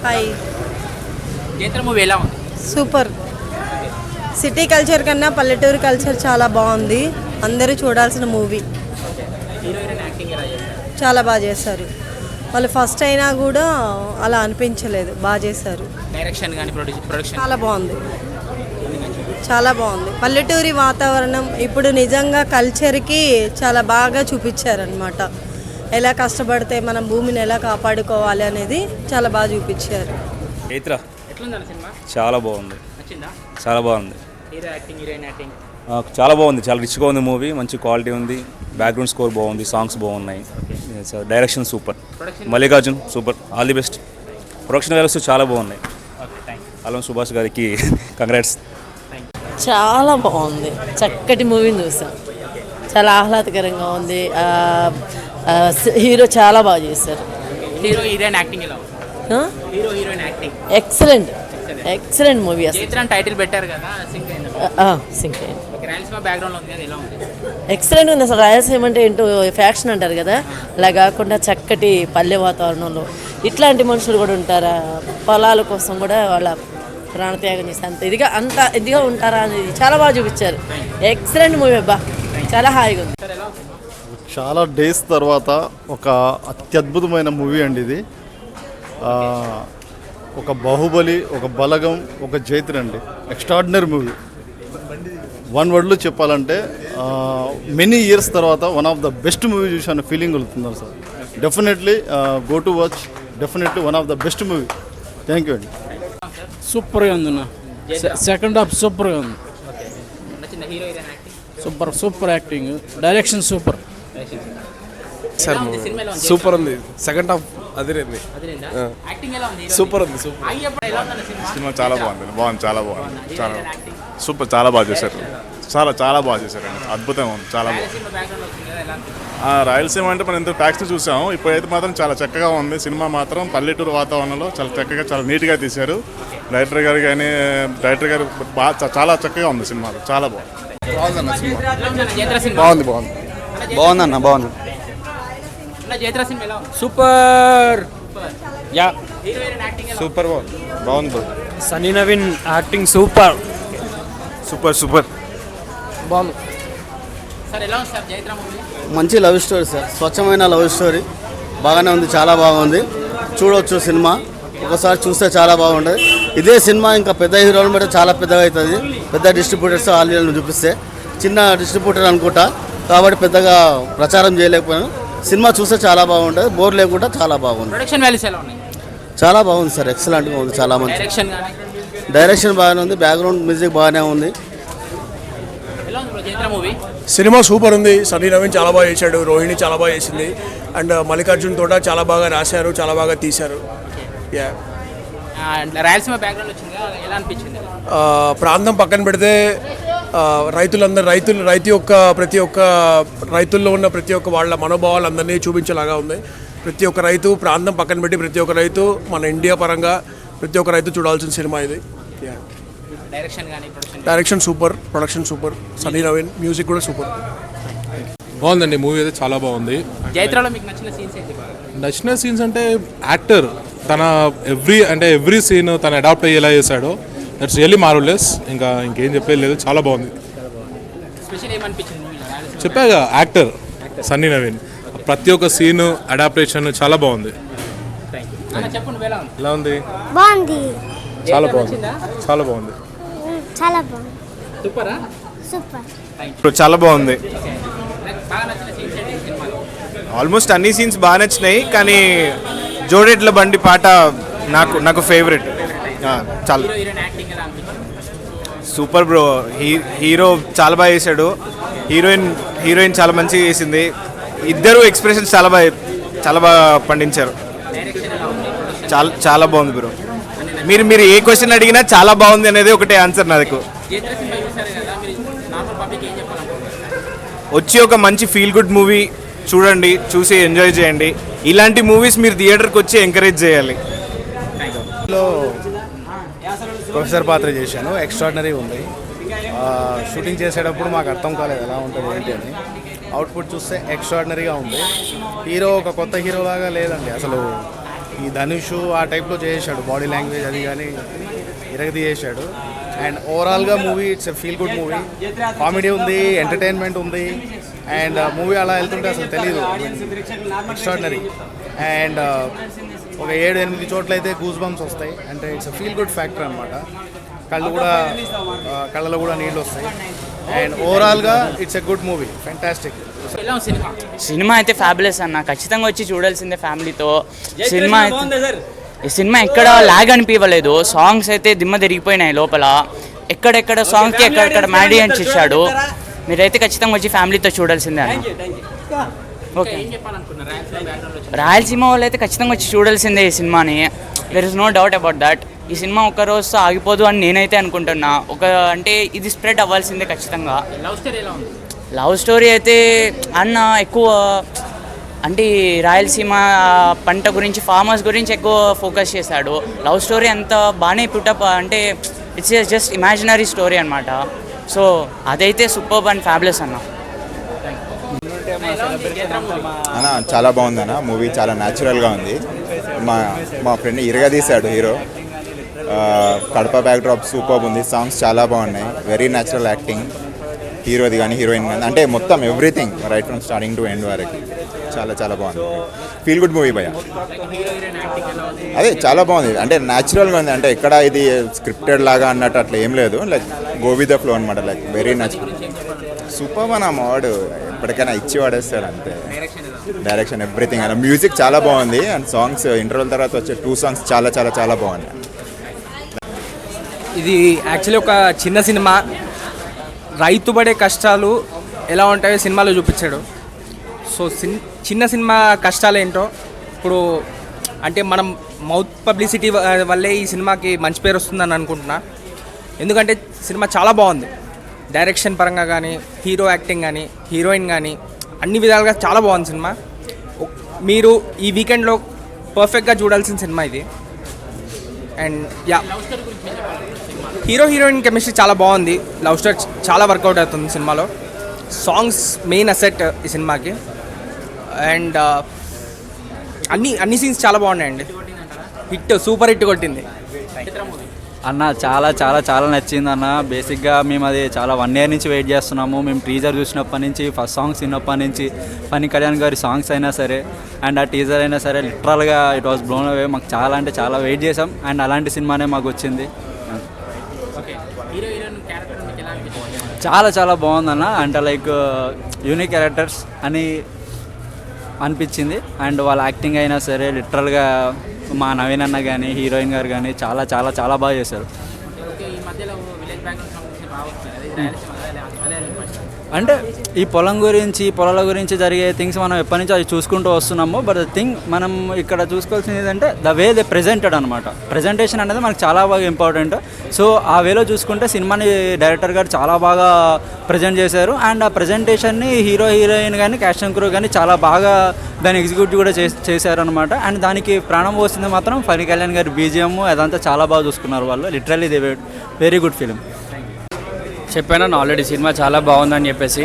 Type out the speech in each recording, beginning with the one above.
Hi. జైత్ర movie ఎలా ఉంది? Super. City culture కన్నా పల్లెటూరు కల్చర్ చాలా బాగుంది. అందరూ చూడాల్సిన మూవీ. హీరోయిన్ యాక్టింగ్ ఎలా చేశారు? చాలా బాగా చేశారు. వాళ్ళు ఫస్ట్ అయినా కూడా అలా అనిపించలేదు, బాగా చేశారు. డైరెక్షన్ కానీ ప్రొడక్షన్ చాలా బాగుంది, చాలా బాగుంది. పల్లెటూరి వాతావరణం ఇప్పుడు నిజంగా కల్చర్కి చాలా బాగా చూపించారనమాట. ఎలా కష్టపడితే మనం భూమిని ఎలా కాపాడుకోవాలి అనేది చాలా బాగా చూపించారు. చైత్ర ఎట్లుందండి సినిమా? చాలా బాగుంది, నచ్చిందా? చాలా బాగుంది. హీరో యాక్టింగ్, హీరోయిన్ యాక్టింగ్ చాలా బాగుంది, చాలా రిచ్గా ఉంది మూవీ. మంచి క్వాలిటీ ఉంది, బ్యాక్గ్రౌండ్ స్కోర్ బాగుంది, సాంగ్స్ బాగున్నాయి, direction super. Mallikarjun super, all the best. Production values చాలా బాగున్నాయి. అల్లం సుభాష్ గారికి కంగ్రాట్స్. చాలా బాగుంది, చక్కటి మూవీని చూసాం. చాలా ఆహ్లాదకరంగా ఉంది. హీరో చాలా బాగా చేశారు. హీరో హీరోయిన్ యాక్టింగ్ ఎలా ఉంది? Hero heroine acting excellent, excellent movie. Jaitra అని టైటిల్ పెట్టారు కదా, సింక్ అయింది. సింక్ అయింది. రాయలసీమ బ్యాక్గ్రౌండ్ ఉంది కదా, ఎలా ఉంది? ఎక్సలెంట్ ఉంది. అసలు రాయలసీమ అంటే ఏంటో ఫ్యాక్షన్ అంటారు కదా, అలా కాకుండా చక్కటి పల్లె వాతావరణంలో ఇట్లాంటి మనుషులు కూడా ఉంటారా, పొలాల కోసం కూడా వాళ్ళ ప్రాణత్యాగం చేసి అంత ఇదిగా ఉంటారా అనేది చాలా బాగా చూపించారు. ఎక్సలెంట్ మూవీ అబ్బా, చాలా హాయిగా ఉంది. చాలా డేస్ తర్వాత ఒక అత్యద్భుతమైన మూవీ అండి ఇది. ఒక బాహుబలి, ఒక బలగం, ఒక జైత్ర అండి. Extraordinary movie. వన్ వర్డ్లో చెప్పాలంటే మెనీ ఇయర్స్ తర్వాత one of the best movie చూసాను ఫీలింగ్ కలుగుతున్నారు sir. Definitely go to watch. Definitely one of the best movie. Thank you అండి. సూపర్గా ఉంది అన్న. సెకండ్ హాఫ్ సూపర్గా ఉంది. నచ్చిందా hero heroine acting? Super, super acting, direction super. Sir సినిమా ఎలా ఉంది? సూపర్ ఉంది. సెకండ్ హాఫ్ అదిరింది. అదిరిందా? యాక్టింగ్ ఎలా ఉంది? సూపర్ ఉంది, సూపర్. అయ్యప్ప ఎలా ఉందండి సినిమా? సినిమా చాలా బాగుంది, చాలా బాగుంది, చాలా యాక్టింగ్ సూపర్, చాలా బాగా చేశారు, చాలా బాగా చేశారండి. అద్భుతంగా ఉంది, చాలా బాగుంది. రాయలసీమ బ్యాక్గ్రౌండ్ వచ్చింది కదా, ఎలా ఉంది? రాయలసీమ అంటే మనం ఎంతో ఫ్యాక్ట్స్ చూసాము, ఇప్పుడైతే మాత్రం చాలా చక్కగా ఉంది. సినిమా మాత్రం పల్లెటూరు వాతావరణంలో చాలా చక్కగా, చాలా నీట్గా తీశారు. డైరెక్టర్ గారు బాగా చాలా చక్కగా ఉంది సినిమా, చాలా బాగుంది. జైత్ర సినిమా బాగుంది, బాగుంది, బాగుందన్న, బాగుంది. జైత్ర సినిమా ఎలా ఉంది? Super. Yeah, hero heroine acting ఎలా ఉంది? సూపర్ బాగుంది. Sunny Naveen acting super. Super బాగుంది. సార్ ఎలా ఉంది సార్ జైత్ర మూవీ? మంచి లవ్ స్టోరీ సార్, స్వచ్ఛమైన లవ్ స్టోరీ. బాగానే ఉంది, చాలా బాగుంది. చూడవచ్చు సినిమా, ఒకసారి చూస్తే చాలా బాగుంటుంది. ఇదే సినిమా ఇంకా పెద్ద హీరోలు బట్టి చాలా పెద్దగా అవుతుంది. పెద్ద డిస్ట్రిబ్యూటర్స్ ఆల్రెడీ చూపిస్తే, చిన్న డిస్ట్రిబ్యూటర్ అనుకుంటా కాబట్టి పెద్దగా ప్రచారం చేయలేకపోయాను. సినిమా చూస్తే చాలా బాగుంటుంది, బోర్ లేకుండా చాలా బాగుంది. ప్రొడక్షన్ వాల్యూస్ ఎలా ఉన్నాయి? చాలా బాగుంది సార్, ఎక్సలెంట్గా ఉంది, చాలా మంచి డైరెక్షన్ కానీ డైరెక్షన్ బాగానే ఉంది. బ్యాక్గ్రౌండ్ మ్యూజిక్ బాగానే ఉంది. ఎలా ఉంది బ్రో జైత్ర మూవీ? సినిమా సూపర్ ఉంది. సన్నీ నవీన్ చాలా బాగా చేశాడు, రోహిణి చాలా బాగా చేసింది, అండ్ మల్లికార్జున్ తోట చాలా బాగా రాశారు, చాలా బాగా తీశారు. యా, రాయలసీమ బ్యాక్గ్రౌండ్ వచ్చింది కదా, ఎలా అనిపించింది? ప్రాంతం పక్కన పెడితే రైతు యొక్క ప్రతి ఒక్క రైతుల్లో ఉన్న ప్రతి ఒక్క వాళ్ళ మనోభావాలు అందరినీ చూపించేలాగా ఉంది. ప్రతి ఒక్క రైతు, ప్రాంతం పక్కన పెట్టి ప్రతి ఒక్క రైతు, మన ఇండియా పరంగా ప్రతి ఒక్క రైతు చూడాల్సిన సినిమా ఇది. డైరెక్షన్ కానీ direction super, production super, Sunny Naveen music కూడా సూపర్. బాగుందండి మూవీ అయితే, చాలా బాగుంది. జైత్రలో మీకు నచ్చిన సీన్స్ ఏంటి? నచ్చిన సీన్స్ అంటే యాక్టర్ తన ఎవ్రీ సీన్ తను అడాప్ట్ అయ్యేలా చేశాడో, దట్స్ రియల్లీ మార్వెలస్. ఇంకేం చెప్పేది లేదు, చాలా బాగుంది. స్పెషల్ ఏమనిపించింది మూవీలో? చెప్పాగా, యాక్టర్ సన్నీ నవీన్ ప్రతి ఒక్క సీన్ అడాప్టేషన్ చాలా బాగుంది. చెప్పండి ఎలా ఉంది? ఎలా ఉంది? బాగుంది, చాలా బాగుంది, చాలా బాగుంది, చాలా బాగుంది. సూపరా? సూపర్, చాలా బాగుంది. బాగా నచ్చిన సీన్స్ ఏంటి సినిమాలో? ఆల్మోస్ట్ అన్ని సీన్స్ బాగా నచ్చినాయి, కానీ జోడెడ్ల బండి పాట నాకు ఫేవరెట్. చాలా హీరో హీరోయిన్ యాక్టింగ్ ఎలా అనిపించింది? Super bro. హీరో చాలా బాగా చేశాడు, హీరోయిన్ చాలా మంచిగా చేసింది. ఇద్దరు ఎక్స్ప్రెషన్స్ చాలా బాగా పండించారు. చాలా బాగుంది బ్రో. మీరు ఏ క్వశ్చన్ అడిగినా చాలా బాగుంది అనేది ఒకటే ఆన్సర్ నాకు. జైత్ర సినిమా చూసారు కదా, మీరు నార్మల్ పబ్లిక్ ఏం చెప్పాలనుకుంటున్నారు? వచ్చి ఒక మంచి ఫీల్ గుడ్ మూవీ చూడండి, చూసి ఎంజాయ్ చేయండి. ఇలాంటి మూవీస్ మీరు థియేటర్కి వచ్చి ఎంకరేజ్ చేయాలి. ప్రొఫెసర్ పాత్ర చేశాను, ఎక్స్ట్రాడినరీ ఉంది. షూటింగ్ చేసేటప్పుడు మాకు అర్థం కాలేదు ఎలా ఉంటుంది ఏంటి అని. అవుట్పుట్ చూస్తే ఎక్స్ట్రాడినరీగా ఉంది. హీరో ఒక కొత్త హీరో లాగా లేదండి, అసలు ఈ ధనుష్ ఆ టైప్లో చేసాడు, బాడీ లాంగ్వేజ్ అది కానీ ఇరగదీసాడు. అండ్ ఓవరాల్గా movie it's a feel good movie. Comedy ఉంది, ఎంటర్టైన్మెంట్ ఉంది, అండ్ మూవీ అలా వెళ్తుంటే అసలు తెలియదు, ఎక్స్ట్రాడినరీ. అండ్ ఒక 7-8 చోట్ల అయితే గూస్ బంప్స్ వస్తాయి. అంటే it's a feel good factor అనమాట. కళ్ళలో కూడా నీళ్ళు వస్తాయి. అండ్ ఓవరాల్గా it's a good movie, fantastic. ఎలా ఉంది సినిమా? సినిమా అయితే ఫ్యాబులస్ అన్న, ఖచ్చితంగా వచ్చి చూడాల్సిందే ఫ్యామిలీతో. సినిమా ఈ సినిమా ఎక్కడ లాగ్ అనిపించలేదు. సాంగ్స్ అయితే దిమ్మ తిరిగిపోయినాయి లోపల. ఎక్కడెక్కడ సాంగ్కి ఎక్కడెక్కడ మ్యాడియన్స్ ఇచ్చాడు. మీరైతే ఖచ్చితంగా వచ్చి ఫ్యామిలీతో చూడాల్సిందే అన్న. ఓకే, రాయలసీమ వాళ్ళు అయితే ఖచ్చితంగా వచ్చి చూడాల్సిందే ఈ సినిమాని. There is no doubt about that. ఈ సినిమా ఒక రోజుతో ఆగిపోదు అని నేనైతే అనుకుంటున్నా. అంటే ఇది స్ప్రెడ్ అవ్వాల్సిందే ఖచ్చితంగా. లవ్ స్టోరీ ఎలా ఉంది? లవ్ స్టోరీ అయితే అన్న ఎక్కువ అంటే రాయలసీమ పంట గురించి, ఫార్మర్స్ గురించి ఎక్కువ ఫోకస్ చేశాడు. లవ్ స్టోరీ అంత బాగానే పుట్టప్ అంటే ఇట్స్ జస్ట్ ఇమాజినరీ స్టోరీ అనమాట. సో అదైతే సూపర్బ్ అండ్ ఫ్యాబులస్ అన్న. అన్న చాలా బాగుంది అన్న, మూవీ చాలా న్యాచురల్గా ఉంది. మా ఫ్రెండ్ ఇరగదీశాడు హీరో. కడప బ్యాక్డ్రాప్ సూపర్ ఉంది, సాంగ్స్ చాలా బాగున్నాయి, వెరీ న్యాచురల్ యాక్టింగ్ హీరోది కానీ హీరోయిన్ కానీ, అంటే మొత్తం everything right from starting to end వరకు చాలా చాలా బాగుంది. ఫీల్ గుడ్ మూవీ భయ్య. అదే చాలా బాగుంది, అంటే న్యాచురల్గా ఉంది. అంటే ఎక్కడ ఇది స్క్రిప్టెడ్ లాగా అన్నట్టు అట్లా ఏం లేదు, like go with the flow అనమాట. లైక్ వెరీ న్యాచురల్, సూపర్ మన వాడు ఎప్పటికైనా ఇచ్చి వాడేస్తాడు అంతే. డైరెక్షన్ ఎవ్రీథింగ్ అలా, మ్యూజిక్ చాలా బాగుంది. అండ్ సాంగ్స్ ఇంటర్వల్ తర్వాత వచ్చే 2 సాంగ్స్ చాలా చాలా చాలా బాగున్నాయి. ఇది యాక్చువల్లీ ఒక చిన్న సినిమా. రైతు పడే కష్టాలు ఎలా ఉంటాయో సినిమాలో చూపించాడు. సో చిన్న సినిమా కష్టాలు ఏంటో ఇప్పుడు అంటే మనం మౌత్ పబ్లిసిటీ వల్లే ఈ సినిమాకి మంచి పేరు వస్తుందని అనుకుంటున్నా. ఎందుకంటే సినిమా చాలా బాగుంది, డైరెక్షన్ పరంగా కానీ, హీరో యాక్టింగ్ కానీ, హీరోయిన్ కానీ, అన్ని విధాలుగా చాలా బాగుంది సినిమా. మీరు ఈ వీకెండ్లో పర్ఫెక్ట్గా చూడాల్సిన సినిమా ఇది. And yeah, hero heroine chemistry చాలా బాగుంది. లవ్ స్టోరీ చాలా వర్కౌట్ అవుతుంది సినిమాలో. సాంగ్స్ మెయిన్ అసెట్ ఈ సినిమాకి. అండ్ అన్ని సీన్స్ చాలా బాగున్నాయండి. హిట్, సూపర్ హిట్ కొట్టింది అన్న. చాలా చాలా చాలా నచ్చింది అన్న. బేసిక్గా మేము అది చాలా 1 year నుంచి వెయిట్ చేస్తున్నాము. మేము టీజర్ చూసినప్పటి నుంచి, ఫస్ట్ సాంగ్స్ విన్నప్పటి నుంచి, పవన్ కళ్యాణ్ గారి సాంగ్స్ అయినా సరే అండ్ ఆ టీజర్ అయినా సరే, లిటరల్గా ఇట్ వాస్ బ్లోన్ అవే. మాకు చాలా అంటే చాలా వెయిట్ చేసాం. అండ్ అలాంటి సినిమానే మాకు వచ్చింది. చాలా చాలా బాగుందన్న. అంటే లైక్ యూనిక్ క్యారెక్టర్స్ అని అనిపించింది. అండ్ వాళ్ళ యాక్టింగ్ అయినా సరే, లిటరల్గా మా నవీన్ అన్న కానీ, హీరోయిన్ గారు కానీ చాలా చాలా చాలా బాగా చేశారు. అంటే ఈ పొలం గురించి, పొలాల గురించి జరిగే థింగ్స్ మనం ఎప్పటి నుంచి అది చూసుకుంటూ వస్తున్నాము. బట్ ద థింగ్ మనం ఇక్కడ చూసుకోవాల్సింది ఏంటంటే ద వే దే ప్రెజెంటెడ్ అనమాట. ప్రెజెంటేషన్ అనేది మనకు చాలా బాగా ఇంపార్టెంట్. సో ఆ వేలో చూసుకుంటే సినిమాని డైరెక్టర్ గారు చాలా బాగా ప్రజెంట్ చేశారు. అండ్ ఆ ప్రజెంటేషన్ని హీరో హీరోయిన్ కానీ, క్యాస్ట్ అండ్ క్రూ కానీ చాలా బాగా దాన్ని ఎగ్జిక్యూట్ కూడా చేశారనమాట. అండ్ దానికి ప్రాణం పోస్తుంది మాత్రం పవన్ కళ్యాణ్ గారి బీజిఎం, అదంతా చాలా బాగా చూసుకున్నారు వాళ్ళు. Literally they very good film. చెప్పాను ఆల్రెడీ, సినిమా చాలా బాగుందని చెప్పేసి.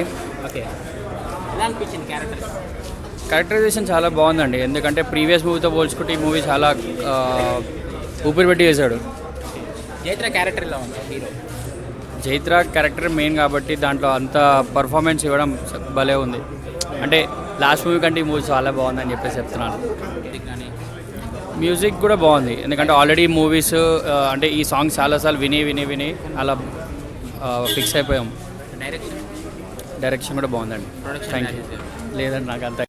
క్యారెక్టరైజేషన్ చాలా బాగుందండి. ఎందుకంటే ప్రీవియస్ మూవీతో పోల్చుకుంటే ఈ మూవీ చాలా ఊపిరి పెట్టి చేశాడు. జైత్ర క్యారెక్టర్ ఎలా ఉంది? హీరో జైత్ర క్యారెక్టర్ మెయిన్ కాబట్టి దాంట్లో అంత పర్ఫార్మెన్స్ ఇవ్వడం భలే ఉంది. అంటే లాస్ట్ మూవీ కంటే ఈ మూవీ చాలా బాగుందని చెప్పేసి చెప్తున్నాను. మ్యూజిక్ కూడా బాగుంది, ఎందుకంటే ఆల్రెడీ మూవీస్ అంటే ఈ సాంగ్ చాలాసార్లు విని అలా ఫిక్స్ అయిపోయాం. డైరెక్షన్ కూడా బాగుందండి. Thank you. లేదండి నాకు అంత